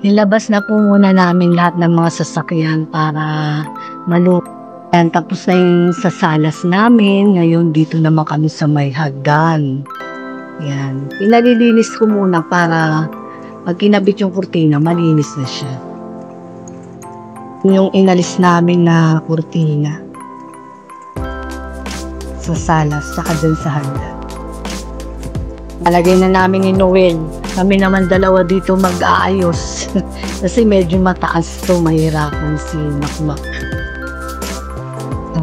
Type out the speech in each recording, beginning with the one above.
Nilabas na po muna namin lahat ng mga sasakyan para maluto. Tapos na yung sasalas namin. Ngayon dito naman kami sa may hagdan. Yan. Pinalilinis ko muna para pag kinabit yung kurtina, malinis na siya. Yung inalis namin na kurtina. Sa salas, saka dun sa hagdan. Alagay na namin ni Noel. Kami naman dalawa dito mag-aayos. Kasi medyo mataas to, mahirapan si Makmak.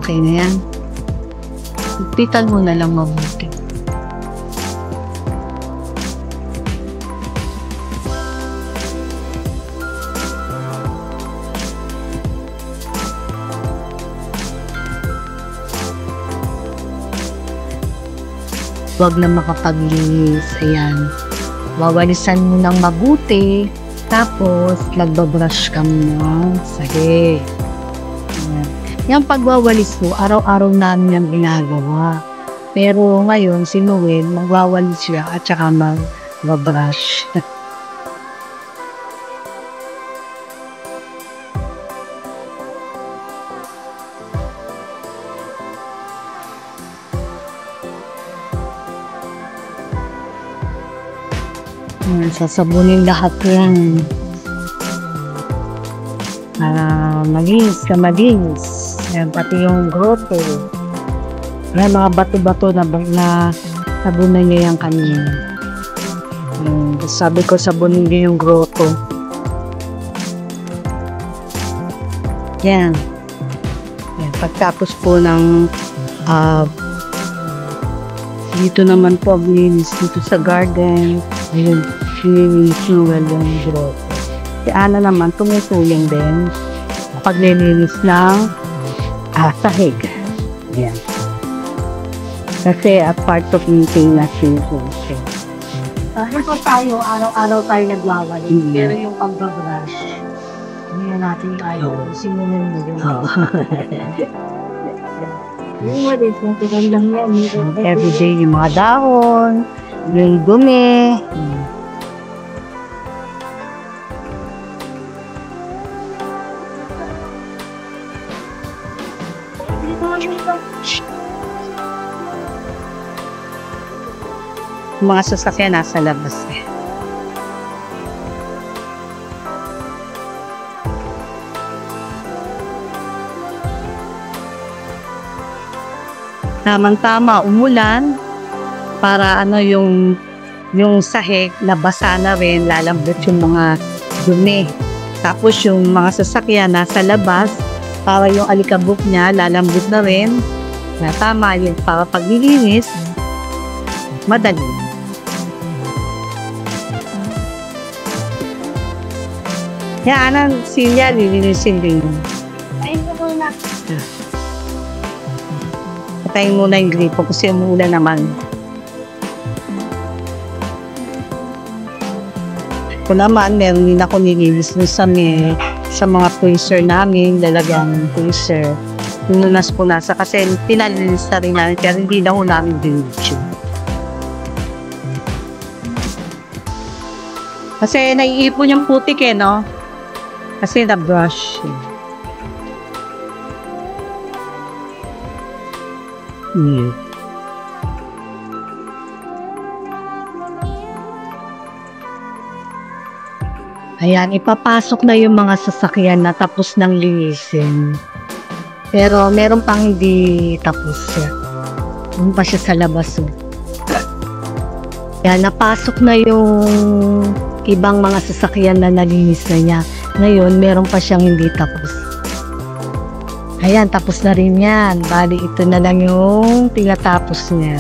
Okay na yan. Pitan mo na lang mabuti. Huwag na makapaglinis. Ayan. Wawalisan mo ng mabuti. Tapos, magbabrush ka mo. Sige. Ayan. Yung pagwawalis mo, araw-araw namin yung ginagawa. Pero ngayon, si Noel, magwawalis siya at saka magbabrush. Sasabunin lahat yan. Malinis ka malinis. Yan, pati yung grotto. Yan, mga bato-bato na sabunan niya yung kanina. Sabi ko, sabunin niya yung grotto. Yan. Yan. Pagtapos po ng dito naman po, linis dito sa garden. Ayun, sininis Noel yung grotto. Si Ana naman, tumutulong din paglilinis ng sahig. Ayan. Kasi part of maintenance yung suso. Ito tayo, araw-araw tayo nagwawalis. Pero yung pag-brush, hindi natin tayo. Simulan mo yun. Yung walis, matigal lang yan. Everyday yung mga dahon, yung dumi. Mga sasakyan nasa labas eh. Tamang-tama, umulan para yung sahig nabasa na rin, lalambot yung mga dumi. Tapos yung mga sasakyan nasa labas para yung alikabok niya lalambot na rin. Na tama yun para paglilinis, madali. Yan, ang silya, lilinisin din. Ayun ko muna. Patayin muna yung gripo kasi umuulan naman. Kung naman, meron din ako nilinis sa mga freezer namin, lalagang freezer. Pinunas po nasa kasi pinalinis na rin namin pero hindi na ho namin dinilis. Kasi naiipon yung putik eh, no? Kasi na-brush. Ayan, ipapasok na yung mga sasakyan na tapos ng linisin. Pero meron pang hindi tapos siya. Doon pa siya sa labas. Ayan, napasok na yung ibang mga sasakyan na nalinis na niya. Ngayon, meron pa siyang hindi tapos. Ayan, tapos na rin yan. Bali, ito na lang yung tinatapos niya.